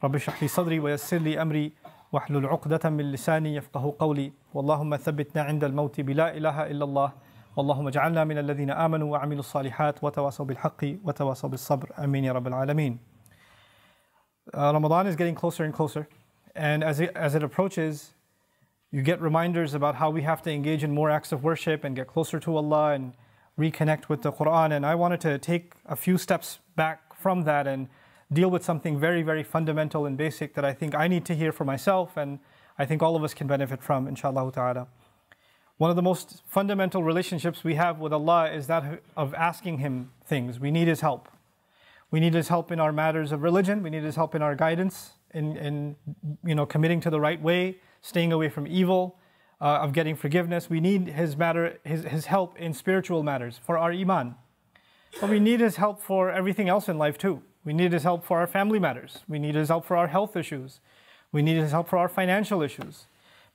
رب اشرح لي صدري ويسر لي أمري واحلل عقدة من لساني يفقه قولي اللهم ثبتنا عند الموت بلا إله إلا الله اللهم اجعلنا من الذين آمنوا وعملوا الصالحات وتواصوا بالحق وتواصوا بالصبر آمين يا رب العالمين. Ramadan is getting closer and closer, and as it approaches, you get reminders about how we have to engage in more acts of worship and get closer to Allah and reconnect with the Quran. And I wanted to take a few steps back from that and deal with something very, very fundamental and basic that I think I need to hear for myself, and I think all of us can benefit from, inshallah ta'ala. One of the most fundamental relationships we have with Allah is that of asking Him things. We need His help. We need His help in our matters of religion. We need His help in our guidance, in committing to the right way, staying away from evil, of getting forgiveness. We need His help in spiritual matters, for our iman. But we need His help for everything else in life too. We need His help for our family matters. We need His help for our health issues. We need His help for our financial issues.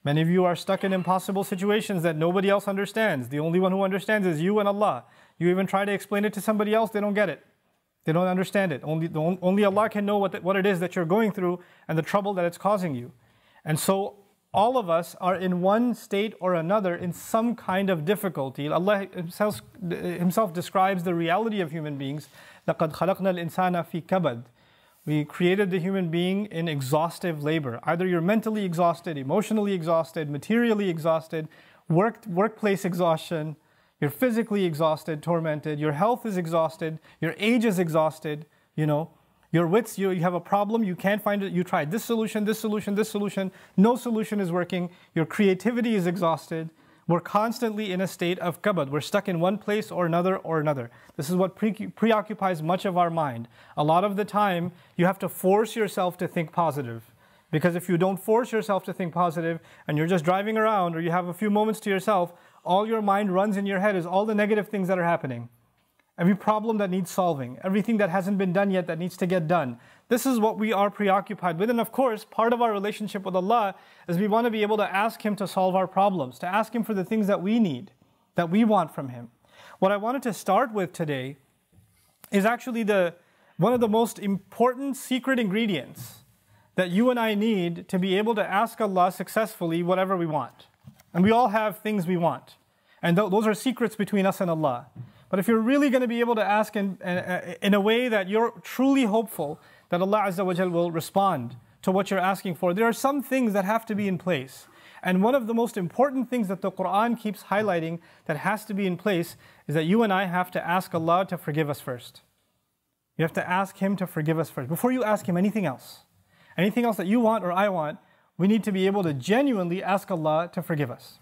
Many of you are stuck in impossible situations that nobody else understands. The only one who understands is you and Allah. You even try to explain it to somebody else, they don't get it. They don't understand it. Only Allah can know what it is that you're going through and the trouble that it's causing you. And so all of us are in one state or another in some kind of difficulty. Allah Himself describes the reality of human beings. لَقَدْ خَلَقْنَا الْإِنسَانَ فِي كَبَدٍ. We created the human being in exhaustive labor. Either you're mentally exhausted, emotionally exhausted, materially exhausted, workplace exhaustion. You're physically exhausted, tormented. Your health is exhausted. Your age is exhausted. Your wits, you have a problem, you can't find it. You tried this solution, this solution, this solution. No solution is working. Your creativity is exhausted. We're constantly in a state of kabad. We're stuck in one place or another or another. This is what preoccupies much of our mind. A lot of the time, you have to force yourself to think positive. Because if you don't force yourself to think positive and you're just driving around or you have a few moments to yourself, all your mind runs in your head is all the negative things that are happening. Every problem that needs solving, everything that hasn't been done yet that needs to get done. This is what we are preoccupied with. And of course, part of our relationship with Allah is we want to be able to ask Him to solve our problems, to ask Him for the things that we need, that we want from Him. What I wanted to start with today is actually one of the most important secret ingredients that you and I need to be able to ask Allah successfully whatever we want. And we all have things we want. And those are secrets between us and Allah. But if you're really going to be able to ask in a way that you're truly hopeful that Allah Azza wa Jal will respond to what you're asking for, there are some things that have to be in place. And one of the most important things that the Quran keeps highlighting that has to be in place is that you and I have to ask Allah to forgive us first. You have to ask Him to forgive us first. Before you ask Him anything else that you want or I want, we need to be able to genuinely ask Allah to forgive us.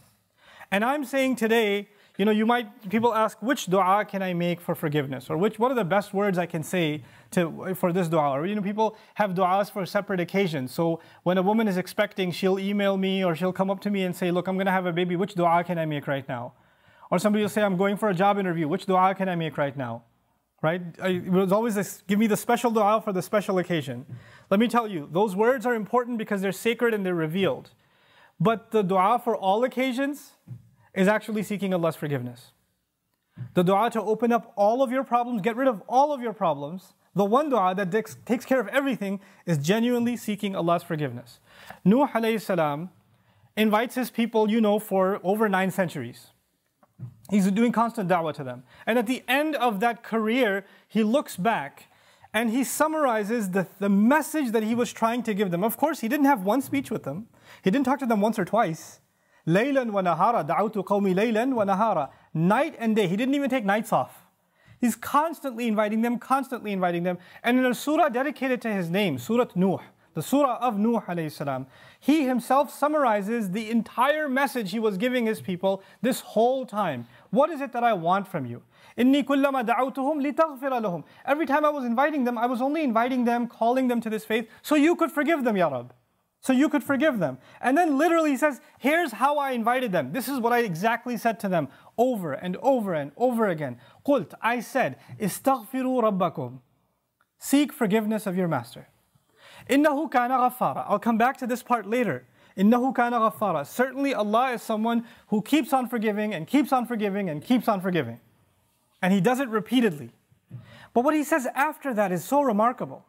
And I'm saying today, people ask, which dua can I make for forgiveness? Or what are the best words I can say for this dua? Or people have duas for separate occasions. So when a woman is expecting, she'll email me or she'll come up to me and say, look, I'm going to have a baby, which dua can I make right now? Or somebody will say, I'm going for a job interview, which dua can I make right now? Right? It was always this, give me the special dua for the special occasion. Let me tell you, those words are important because they're sacred and they're revealed. But the dua for all occasions is actually seeking Allah's forgiveness. The dua to open up all of your problems, get rid of all of your problems, the one dua that takes care of everything is genuinely seeking Allah's forgiveness. Nuh alayhi salam invites his people, for over 9 centuries. He's doing constant da'wah to them. And at the end of that career, he looks back and he summarizes the message that he was trying to give them. Of course, he didn't have one speech with them. He didn't talk to them once or twice. Laylan wa nahara, da'awtu qawmi laylan wa nahara. Night and day. He didn't even take nights off. He's constantly inviting them. And in a surah dedicated to his name, Surah Nuh, the surah of Nuh alayhi salam, he himself summarizes the entire message he was giving his people this whole time. What is it that I want from you? إِنِّي كُلَّمَا دَعَوْتُهُمْ لِتَغْفِرَ لَهُمْ. Every time I was inviting them, I was only inviting them, calling them to this faith, so you could forgive them, Ya Rab. So you could forgive them. And then literally he says, here's how I invited them. This is what I exactly said to them over and over and over again. قُلْت, I said, استغفروا ربكم. Seek forgiveness of your master. إِنَّهُ كَانَ غَفَّارًا. I'll come back to this part later. إِنَّهُ كَانَ غَفَّارًا. Certainly Allah is someone who keeps on forgiving and keeps on forgiving and keeps on forgiving. And He does it repeatedly. But what He says after that is so remarkable.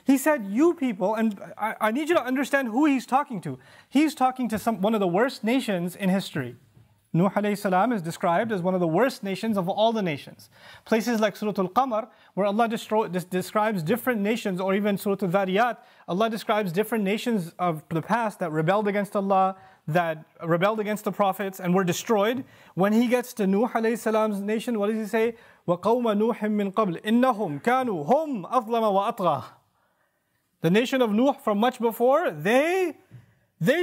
He said, you people, and I need you to understand who he's talking to. He's talking to one of the worst nations in history. Nuh alayhi salam is described as one of the worst nations of all the nations. Places like Surah Al-Qamar, where Allah describes different nations, or even Surah Al-Dhariyat, Allah describes different nations of the past that rebelled against Allah, that rebelled against the prophets and were destroyed. When he gets to Nuh alayhi salam's nation, what does he say? وَقَوْمَ نُوحٍ مِّن قَبْلِ إِنَّهُمْ كَانُوا هُمْ أَظْلَمَ وَأَطْغَى. The nation of Nuh from much before, they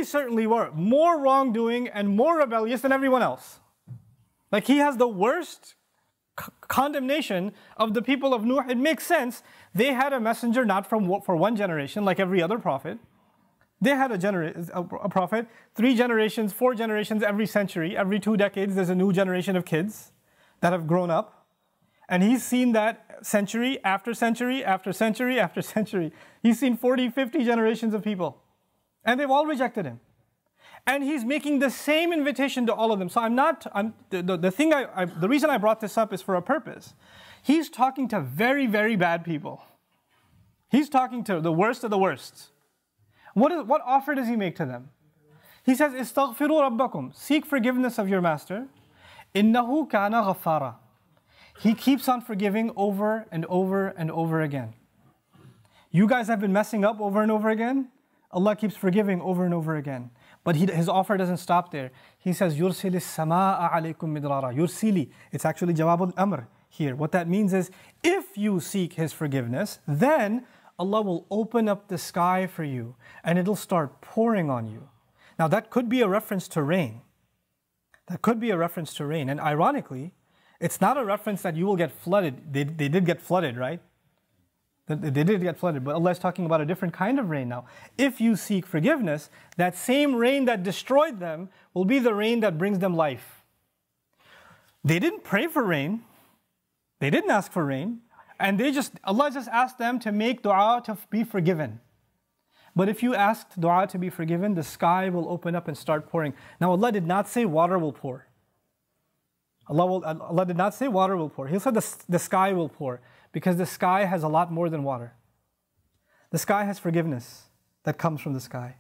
certainly were more wrongdoing and more rebellious than everyone else. Like, he has the worst condemnation of the people of Nuh. It makes sense. They had a messenger not for one generation like every other prophet. They had a prophet 3 generations, 4 generations every century. Every 2 decades there's a new generation of kids that have grown up. And he's seen that century after century after century after century. He's seen 40, 50 generations of people. And they've all rejected him. And he's making the same invitation to all of them. So the reason I brought this up is for a purpose. He's talking to very, very bad people. He's talking to the worst of the worst. What offer does he make to them? He says, "Istaghfiru rabbakum." Seek forgiveness of your master. Innahu kana ghaffara. He keeps on forgiving over and over and over again. You guys have been messing up over and over again. Allah keeps forgiving over and over again. But his offer doesn't stop there. He says, "Yursilis samaa alaykum midrara." Yursili. It's actually jawab al-amr here. What that means is, if you seek his forgiveness, then Allah will open up the sky for you and it'll start pouring on you. Now that could be a reference to rain. That could be a reference to rain. And ironically, it's not a reference that you will get flooded. They did get flooded, right? They did get flooded, but Allah is talking about a different kind of rain now. If you seek forgiveness, that same rain that destroyed them will be the rain that brings them life. They didn't pray for rain. They didn't ask for rain. And Allah just asked them to make dua to be forgiven. But if you asked dua to be forgiven, the sky will open up and start pouring. Now Allah did not say water will pour. Allah did not say water will pour. He said the sky will pour, because the sky has a lot more than water. The sky has forgiveness that comes from the sky.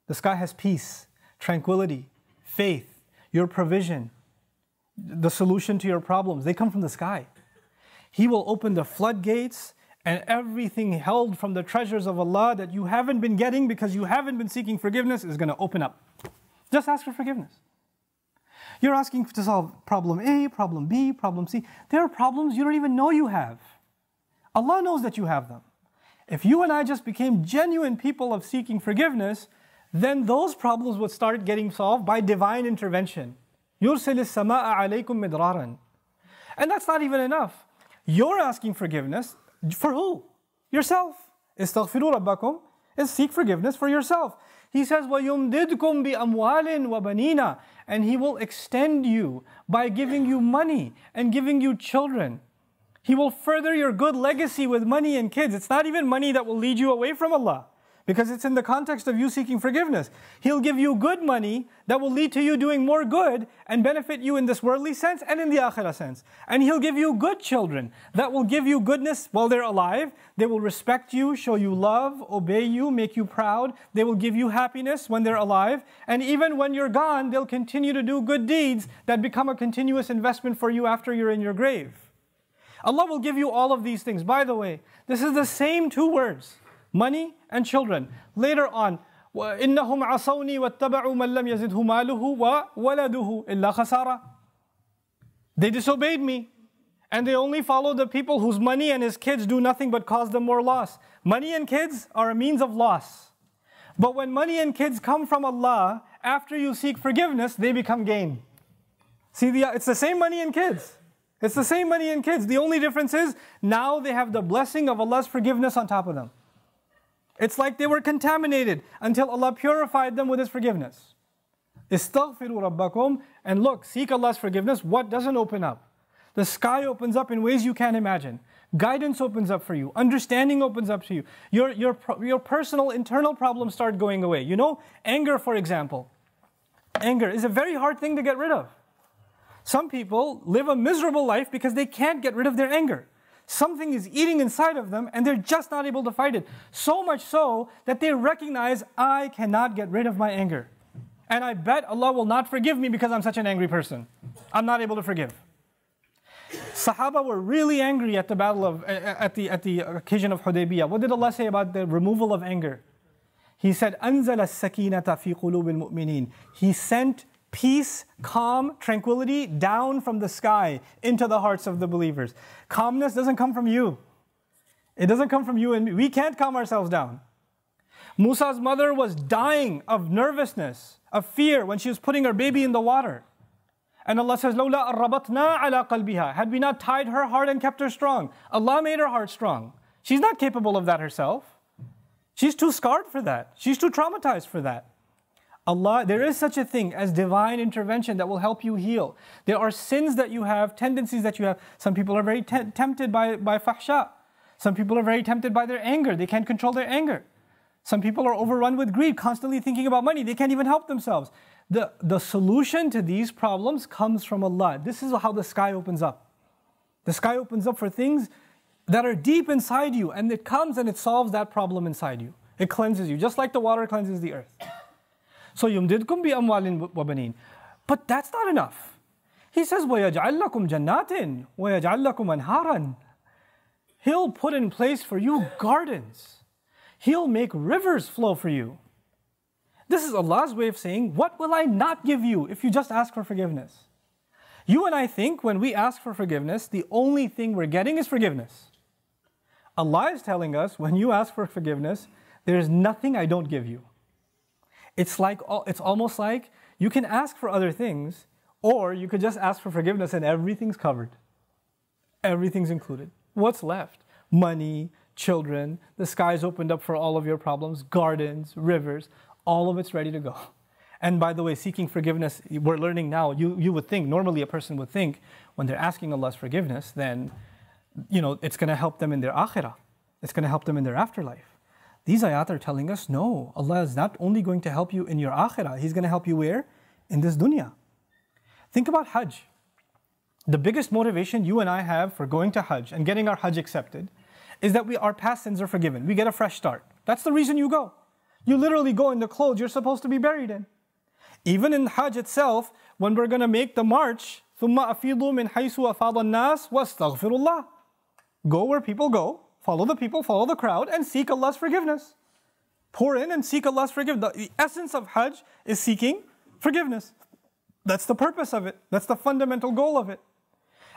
The sky has peace, tranquility, faith, your provision, the solution to your problems. They come from the sky. He will open the floodgates, and everything held from the treasures of Allah that you haven't been getting because you haven't been seeking forgiveness is going to open up. Just ask for forgiveness. You're asking to solve problem A, problem B, problem C. There are problems you don't even know you have. Allah knows that you have them. If you and I just became genuine people of seeking forgiveness, then those problems would start getting solved by divine intervention. يُرْسِلِ السَّمَاءَ عَلَيْكُمْ مِدْرَارًا. And that's not even enough. You're asking forgiveness for who? Yourself. Istaghfiru rabbakum is seek forgiveness for yourself. He says, وَيُمْدِدْكُمْ بِأَمْوَالٍ وَبَنِينَ. And He will extend you by giving you money and giving you children. He will further your good legacy with money and kids. It's not even money that will lead you away from Allah, because it's in the context of you seeking forgiveness. He'll give you good money that will lead to you doing more good and benefit you in this worldly sense and in the akhirah sense. And He'll give you good children that will give you goodness while they're alive. They will respect you, show you love, obey you, make you proud. They will give you happiness when they're alive. And even when you're gone, they'll continue to do good deeds that become a continuous investment for you after you're in your grave. Allah will give you all of these things. By the way, this is the same 2 words. Money and children. Later on, وَإِنَّهُمْ عَصَوْنِي وَاتَّبَعُوا مَنْ لَمْ يَزِدْهُ مَالُهُ وَوَلَدُهُ إِلَّا خَسَارًا. They disobeyed me, and they only follow the people whose money and his kids do nothing but cause them more loss. Money and kids are a means of loss. But when money and kids come from Allah, after you seek forgiveness, they become gain. See, it's the same money and kids. It's the same money and kids. The only difference is now they have the blessing of Allah's forgiveness on top of them. It's like they were contaminated until Allah purified them with His forgiveness. Istaghfiru rabbakum. And look, seek Allah's forgiveness. What doesn't open up? The sky opens up in ways you can't imagine. Guidance opens up for you. Understanding opens up to you. Your personal internal problems start going away. You know, anger, for example. Anger is a very hard thing to get rid of. Some people live a miserable life because they can't get rid of their anger. something is eating inside of them and they're just not able to fight it. So much so that they recognize, I cannot get rid of my anger. And I bet Allah will not forgive me because I'm such an angry person. I'm not able to forgive. Sahaba were really angry at the battle of, at the occasion of Hudaybiyah. What did Allah say about the removal of anger? He said, أَنزَلَ السَّكِينَةَ فِي قُلُوبِ الْمُؤْمِنِينَ. He sent peace, calm, tranquility down from the sky into the hearts of the believers. Calmness doesn't come from you. It doesn't come from you and me. We can't calm ourselves down. Musa's mother was dying of nervousness, of fear when she was putting her baby in the water. And Allah says, لَوْلَا أَرَّبَطْنَا عَلَىٰ قَلْبِهَا. Had we not tied her heart and kept her strong. Allah made her heart strong. She's not capable of that herself. She's too scarred for that. She's too traumatized for that. Allah, there is such a thing as divine intervention that will help you heal. There are sins that you have, tendencies that you have. Some people are very tempted by fahsha. Some people are very tempted by their anger. They can't control their anger. Some people are overrun with greed, constantly thinking about money. They can't even help themselves. The solution to these problems comes from Allah. This is how the sky opens up. The sky opens up for things that are deep inside you, and it comes and it solves that problem inside you. It cleanses you, just like the water cleanses the earth. So يُمْدِدْكُمْ بِأَمْوَالٍ وَبَنِينَ. But that's not enough. He says, وَيَجْعَلْ لَكُمْ جَنَّاتٍ وَيَجْعَلْ لَكُمْ أَنْهَارًا. He'll put in place for you gardens. He'll make rivers flow for you. This is Allah's way of saying, what will I not give you if you just ask for forgiveness? You and I think when we ask for forgiveness, the only thing we're getting is forgiveness. Allah is telling us, when you ask for forgiveness, there's nothing I don't give you. It's almost like you can ask for other things, or you could just ask for forgiveness and everything's covered. Everything's included. What's left? Money, children, the sky's opened up for all of your problems, gardens, rivers, all of it's ready to go. And by the way, seeking forgiveness, we're learning now, you would think, normally a person would think, when they're asking Allah's forgiveness, then, it's going to help them in their akhirah. It's going to help them in their afterlife. These ayat are telling us, no, Allah is not only going to help you in your akhirah, He's going to help you where? In this dunya. Think about Hajj. The biggest motivation you and I have for going to Hajj and getting our Hajj accepted is that our past sins are forgiven. We get a fresh start. That's the reason you go. You literally go in the clothes you're supposed to be buried in. Even in Hajj itself, when we're going to make the march, ثُمَّ أَفِيضُوا مِنْ حَيْثُ أَفَاضَ النَّاسِ وَاسْتَغْفِرُوا اللَّهِ. Go where people go, follow the people, follow the crowd, and seek Allah's forgiveness. Pour in and seek Allah's forgiveness. The essence of Hajj is seeking forgiveness. That's the purpose of it. That's the fundamental goal of it.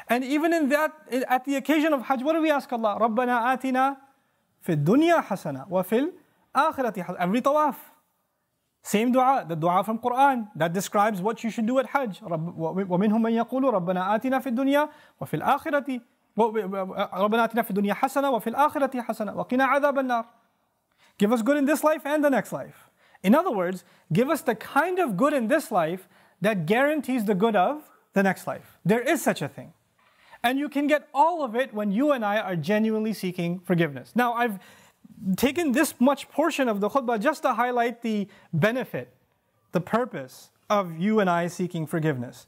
And even in that, at the occasion of Hajj, what do we ask Allah? رَبَّنَا آتِنَا فِي الدُّنْيَا حَسَنَةً وَفِي الْآخِرَةِ حَسَنَةً. Every tawaf. Same dua, the dua from Quran that describes what you should do at Hajj. وَمِنْهُمْ مَنْ يَقُولُ رَبَّنَا آتِنَا فِي الدُّنْيا وَفِي الْآخِرَةِ رَبَّنَا آتِنَا فِي الدُّنْيا حَسَنَةً وَفِي الْآخِرَةِ حَسَنَةً وَقِنَا عَذَابَ النَّارِ. Give us good in this life and the next life. In other words, give us the kind of good in this life that guarantees the good of the next life. There is such a thing. And you can get all of it when you and I are genuinely seeking forgiveness. Now, I've taken this much portion of the khutbah just to highlight the benefit, the purpose of you and I seeking forgiveness.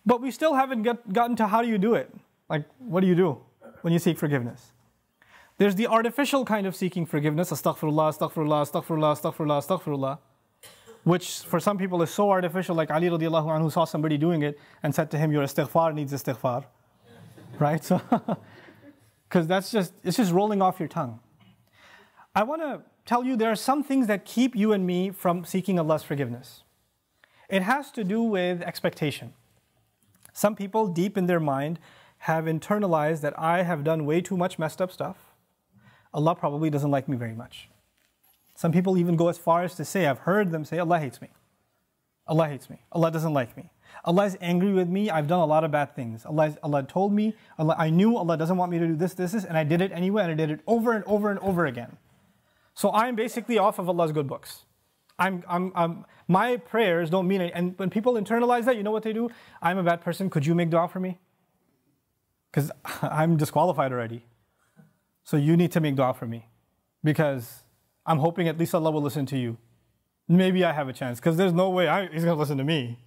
But we still haven't gotten to how do you do it? Like, what do you do when you seek forgiveness? There's the artificial kind of seeking forgiveness, astaghfirullah, astaghfirullah, astaghfirullah, astaghfirullah, astaghfirullah, which for some people is so artificial, like Ali radiallahu anhu saw somebody doing it and said to him, your istighfar needs istighfar. Right? So, because it's just rolling off your tongue. I want to tell you there are some things that keep you and me from seeking Allah's forgiveness. It has to do with expectation. Some people deep in their mind have internalized that I have done way too much messed up stuff. Allah probably doesn't like me very much. Some people even go as far as to say, I've heard them say, Allah hates me. Allah hates me. Allah doesn't like me. Allah is angry with me. I've done a lot of bad things. Allah told me, I knew Allah doesn't want me to do this, and I did it anyway, and I did it over and over and over again. So I'm basically off of Allah's good books. My prayers don't mean it. And when people internalize that, you know what they do? I'm a bad person. Could you make dua for me? Because I'm disqualified already. So you need to make dua for me. Because I'm hoping at least Allah will listen to you. Maybe I have a chance. Because there's no way He's going to listen to me.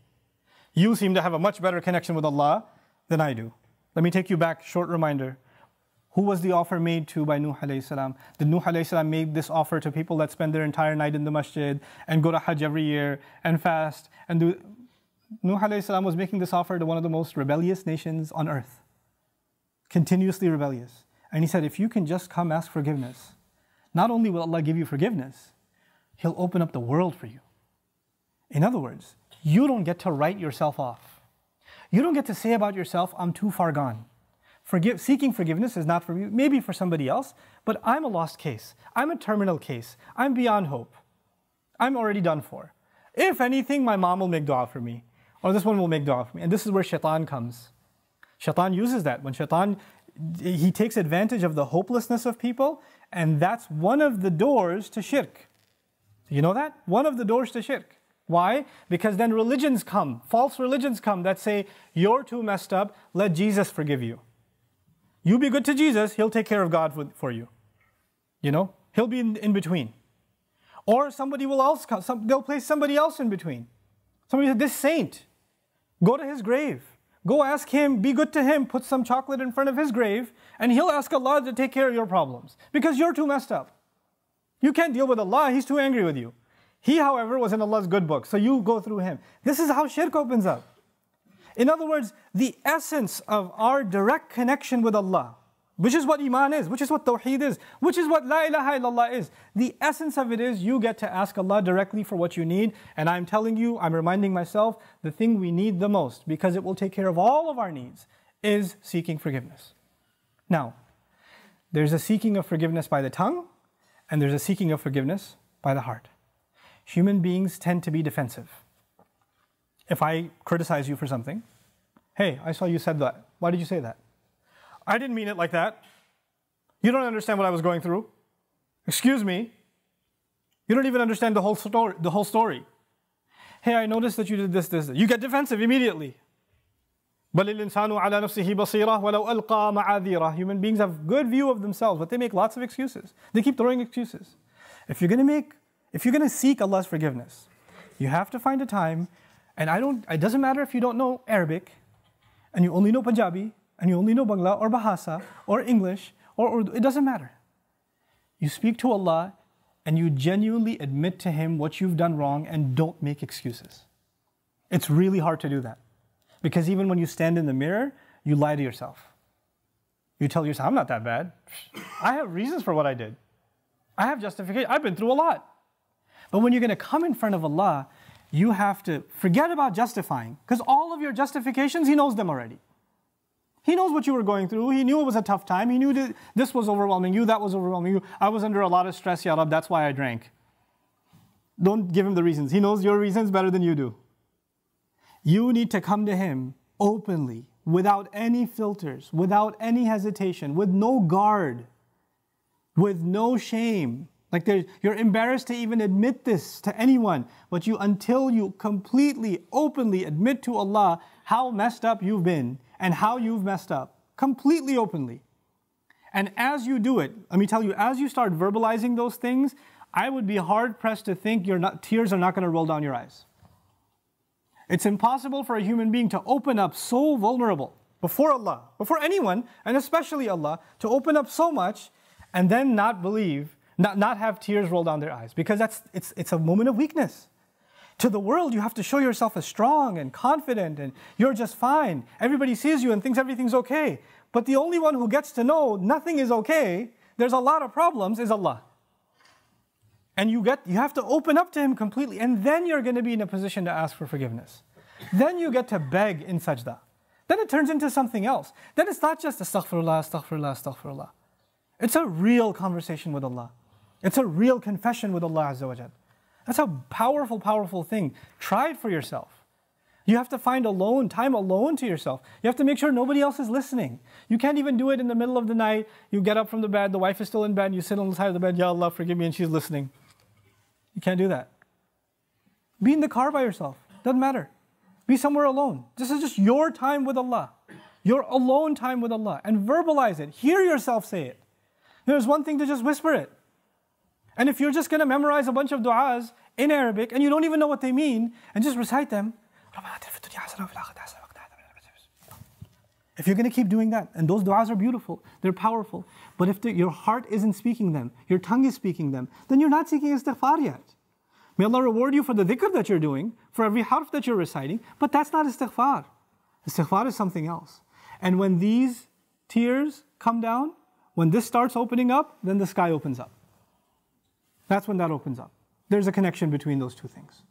You seem to have a much better connection with Allah than I do. Let me take you back, short reminder. Who was the offer made to by Nuh alayhi salam? Did Nuh alayhi salam make this offer to people that spend their entire night in the masjid and go to Hajj every year and fast and do? Nuh alayhi salam was making this offer to one of the most rebellious nations on earth. Continuously rebellious. And he said, if you can just come ask forgiveness, not only will Allah give you forgiveness, He'll open up the world for you. In other words, you don't get to write yourself off. You don't get to say about yourself, I'm too far gone. Seeking forgiveness is not for you, maybe for somebody else, but I'm a lost case. I'm a terminal case. I'm beyond hope. I'm already done for. If anything, my mom will make dua for me, or this one will make dua for me. And this is where shaitan comes. Shaitan uses that. When shaitan, he takes advantage of the hopelessness of people, and that's one of the doors to shirk. You know that? One of the doors to shirk. Why? Because then religions come, false religions come that say, you're too messed up, let Jesus forgive you. You be good to Jesus, He'll take care of God for you. You know, He'll be in between. Or somebody will else come, they'll place somebody else in between. Somebody said, this saint, go to his grave. Go ask him, be good to him, put some chocolate in front of his grave, and he'll ask Allah to take care of your problems. Because you're too messed up. You can't deal with Allah, He's too angry with you. He, however, was in Allah's good book, so you go through him. This is how shirk opens up. In other words, the essence of our direct connection with Allah, which is what Iman is, which is what Tawheed is, which is what La ilaha illallah is. The essence of it is you get to ask Allah directly for what you need. And I'm telling you, I'm reminding myself, the thing we need the most, because it will take care of all of our needs, is seeking forgiveness. Now, there's a seeking of forgiveness by the tongue, and there's a seeking of forgiveness by the heart. Human beings tend to be defensive. If I criticize you for something, hey, I saw you said that. Why did you say that? I didn't mean it like that. You don't understand what I was going through. Excuse me. You don't even understand the whole story. Hey, I noticed that you did this. You get defensive immediately. بَلِ الْإِنسَانُ عَلَى نَفْسِهِ بَصِيرَةٌ وَلَوْ أَلْقَى مَعَاذِيرَهُ. Human beings have good view of themselves, but they make lots of excuses. They keep throwing excuses. If you're going to seek Allah's forgiveness, you have to find a time. And it doesn't matter if you don't know Arabic, and you only know Punjabi, and you only know Bangla, or Bahasa, or English, or Urdu, it doesn't matter. You speak to Allah, and you genuinely admit to Him what you've done wrong, and don't make excuses. It's really hard to do that. Because even when you stand in the mirror, you lie to yourself. You tell yourself, I'm not that bad. I have reasons for what I did. I have justification. I've been through a lot. But when you're going to come in front of Allah, you have to forget about justifying, because all of your justifications, He knows them already. He knows what you were going through. He knew it was a tough time. He knew that this was overwhelming you, that was overwhelming you. I was under a lot of stress, Ya Rab, that's why I drank. Don't give Him the reasons. He knows your reasons better than you do. You need to come to Him openly, without any filters, without any hesitation, with no guard, with no shame. Like you're embarrassed to even admit this to anyone, but until you completely, openly admit to Allah how messed up you've been and how you've messed up, completely openly. And as you do it, let me tell you, as you start verbalizing those things, I would be hard pressed to think tears are not going to roll down your eyes. It's impossible for a human being to open up so vulnerable before Allah, before anyone, and especially Allah, to open up so much and then not believe, not have tears roll down their eyes, because it's a moment of weakness. To the world, you have to show yourself as strong and confident and you're just fine. Everybody sees you and thinks everything's okay. But the only one who gets to know nothing is okay, there's a lot of problems, is Allah. And you have to open up to Him completely, and then you're going to be in a position to ask for forgiveness. Then you get to beg in sajda. Then it turns into something else. Then it's not just astaghfirullah, astaghfirullah, astaghfirullah. It's a real conversation with Allah. It's a real confession with Allah Azza wa Jal. That's a powerful, powerful thing. Try it for yourself. You have to find time alone to yourself. You have to make sure nobody else is listening. You can't even do it in the middle of the night. You get up from the bed, the wife is still in bed, you sit on the side of the bed, Ya Allah, forgive me, and she's listening. You can't do that. Be in the car by yourself. Doesn't matter. Be somewhere alone. This is just your time with Allah. Your alone time with Allah. And verbalize it. Hear yourself say it. There's one thing to just whisper it. And if you're just going to memorize a bunch of du'as in Arabic and you don't even know what they mean, and just recite them, If you're going to keep doing that, and those du'as are beautiful, they're powerful, but if your heart isn't speaking them, your tongue is speaking them, then you're not seeking istighfar yet. May Allah reward you for the dhikr that you're doing, for every harf that you're reciting, but that's not istighfar. Istighfar is something else. And when these tears come down, when this starts opening up, then the sky opens up. That's when that opens up. There's a connection between those two things.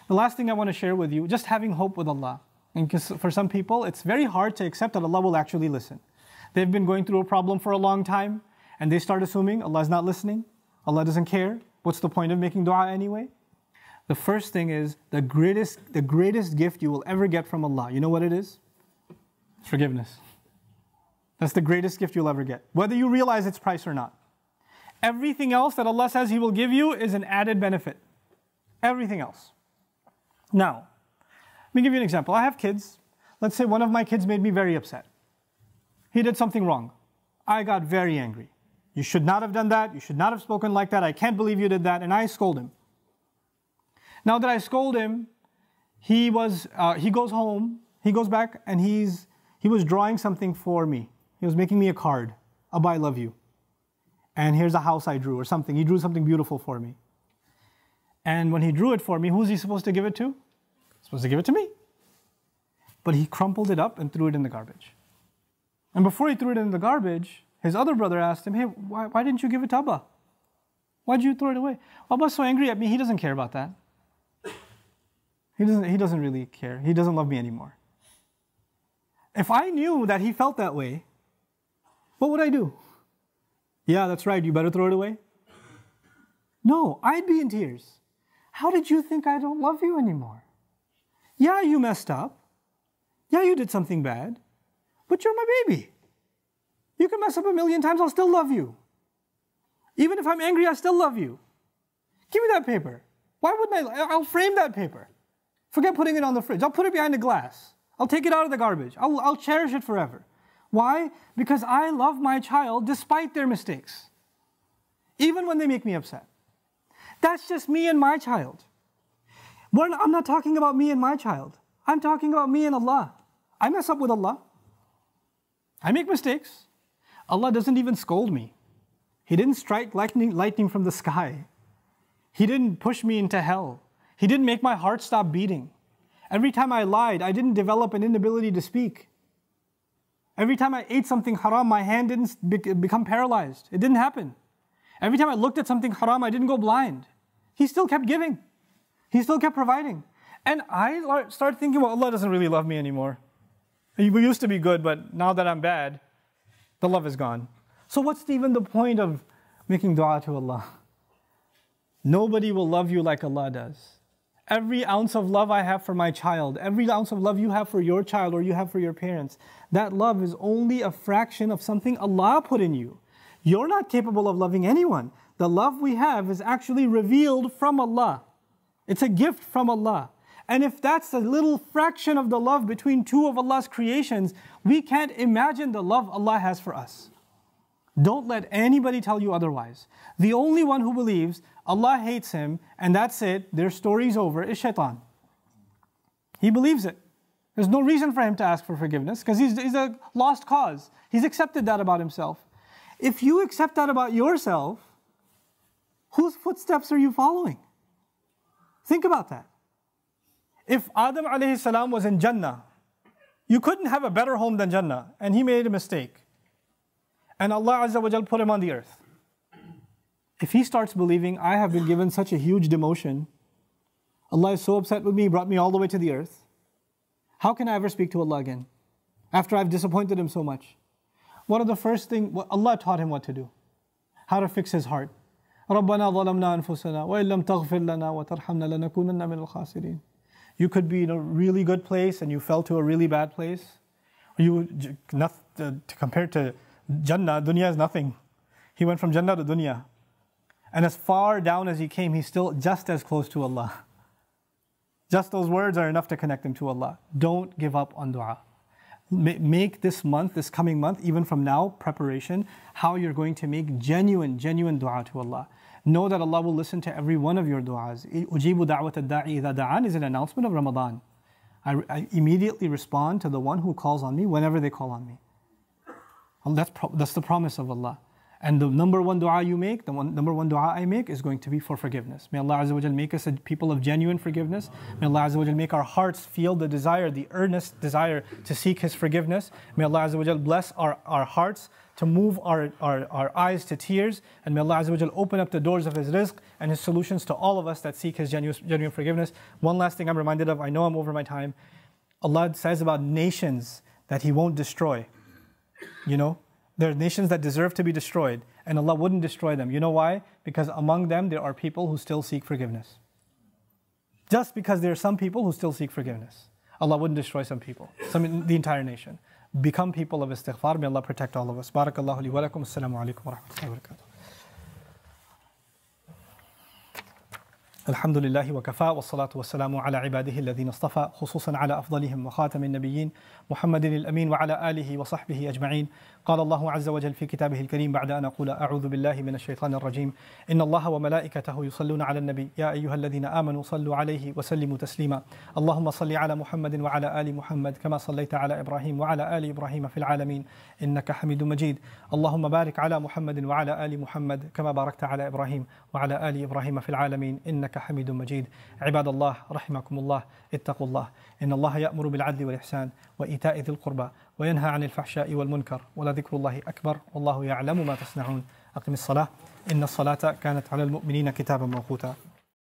The last thing I want to share with you, just having hope with Allah. And for some people, it's very hard to accept that Allah will actually listen. They've been going through a problem for a long time, and they start assuming Allah is not listening, Allah doesn't care. What's the point of making dua anyway? The first thing is, the greatest gift you will ever get from Allah. You know what it is? It's forgiveness. That's the greatest gift you'll ever get, whether you realize its price or not. Everything else that Allah says He will give you is an added benefit. Everything else. Now, let me give you an example. I have kids. Let's say one of my kids made me very upset. He did something wrong. I got very angry. You should not have done that. You should not have spoken like that. I can't believe you did that. And I scold him. Now that I scold him, he goes home. He goes back and he was drawing something for me. He was making me a card. Abba, I love you. And here's a house I drew or something. He drew something beautiful for me. And when he drew it for me, who's he supposed to give it to? He's supposed to give it to me. But he crumpled it up and threw it in the garbage. And before he threw it in the garbage, his other brother asked him, hey, why didn't you give it to Abba? Why did you throw it away? Abba's so angry at me, he doesn't care about that. He doesn't really care. He doesn't love me anymore. If I knew that he felt that way, what would I do? Yeah, that's right, you better throw it away. No, I'd be in tears. How did you think I don't love you anymore? Yeah, you messed up. Yeah, you did something bad. But you're my baby. You can mess up 1,000,000 times, I'll still love you. Even if I'm angry, I still love you. Give me that paper. Why wouldn't I? I'll frame that paper. Forget putting it on the fridge. I'll put it behind the glass. I'll take it out of the garbage. I'll cherish it forever. Why? Because I love my child despite their mistakes. Even when they make me upset. That's just me and my child. I'm not talking about me and my child. I'm talking about me and Allah. I mess up with Allah. I make mistakes. Allah doesn't even scold me. He didn't strike lightning from the sky. He didn't push me into hell. He didn't make my heart stop beating. Every time I lied, I didn't develop an inability to speak. Every time I ate something haram, my hand didn't become paralyzed. It didn't happen. Every time I looked at something haram, I didn't go blind. He still kept giving. He still kept providing. And I started thinking, well, Allah doesn't really love me anymore. We used to be good, but now that I'm bad, the love is gone. So what's even the point of making dua to Allah? Nobody will love you like Allah does. Every ounce of love I have for my child, every ounce of love you have for your child or you have for your parents, that love is only a fraction of something Allah put in you. You're not capable of loving anyone. The love we have is actually revealed from Allah. It's a gift from Allah. And if that's a little fraction of the love between two of Allah's creations, we can't imagine the love Allah has for us. Don't let anybody tell you otherwise. The only one who believes Allah hates him and that's it, their story's over, is shaitan. He believes it. There's no reason for him to ask for forgiveness because he's a lost cause. He's accepted that about himself. If you accept that about yourself, whose footsteps are you following? Think about that. If Adam alayhi salam was in Jannah, you couldn't have a better home than Jannah, and he made a mistake. And Allah Azza wa Jal put him on the earth. If he starts believing, I have been given such a huge demotion, Allah is so upset with me, He brought me all the way to the earth, how can I ever speak to Allah again? After I've disappointed Him so much. One of the first things, Allah taught him what to do. How to fix his heart. رَبَّنَا ظَلَمْنَا أَنفُسَنَا وَإِن لَمْ تَغْفِرْ لَنَا وَتَرْحَمْنَا لَنَكُونَنَّ مِنَ الْخَاسِرِينَ. You could be in a really good place and you fell to a really bad place. Compared to Jannah, dunya is nothing. He went from Jannah to dunya. And as far down as he came, he's still just as close to Allah. Just those words are enough to connect him to Allah. Don't give up on dua. Make this coming month, even from now, preparation, how you're going to make genuine dua to Allah. Know that Allah will listen to every one of your du'as. Ujibu da'wat ad-da'i idha da'an is an announcement of Ramadan. I immediately respond to the one who calls on me whenever they call on me. And that's the promise of Allah. And the number one dua you make, number one dua I make is going to be for forgiveness. May Allah Azza wa Jal make us a people of genuine forgiveness. May Allah Azza wa Jal make our hearts feel the desire, the earnest desire to seek His forgiveness. May Allah Azza wa Jal bless our hearts to move our eyes to tears. And may Allah Azza wa Jal open up the doors of His rizq and His solutions to all of us that seek His genuine forgiveness. One last thing I'm reminded of, I know I'm over my time. Allah says about nations that He won't destroy. You know, there are nations that deserve to be destroyed, and Allah wouldn't destroy them. You know why? Because among them there are people who still seek forgiveness. Just because there are some people who still seek forgiveness, Allah wouldn't destroy some people, the entire nation. Become people of istighfar. May Allah protect all of us. Barakallahu li wa lakum. Assalamu alaikum wa rahmatullahi wa barakatuh. الحمد لله وكفى والصلاة والسلام على عباده الذين اصطفى خصوصا على أفضلهم وخاتم النبيين محمد الأمين وعلى آله وصحبه أجمعين. قال الله عز وجل في كتابه الكريم بعد أن أقول أعوذ بالله من الشيطان الرجيم إن الله وملائكته يصلون على النبي يا أيها الذين آمنوا صلوا عليه وسلموا تسليما اللهم صل على محمد وعلى آل محمد كما صليت على إبراهيم وعلى آل إبراهيم في العالمين إنك حميد مجيد اللهم بارك على محمد وعلى آل محمد كما باركت على إبراهيم وعلى آل إبراهيم في العالمين إنك حميد مجيد. عباد الله رحمكم الله اتقوا الله إن الله يأمر بالعدل والإحسان وإيتاء ذي القربى وينهى عن الفحشاء والمنكر ولذكر الله أكبر والله يعلم ما تصنعون. أقم الصلاة إن الصلاة كانت على المؤمنين كتابا موقوتا.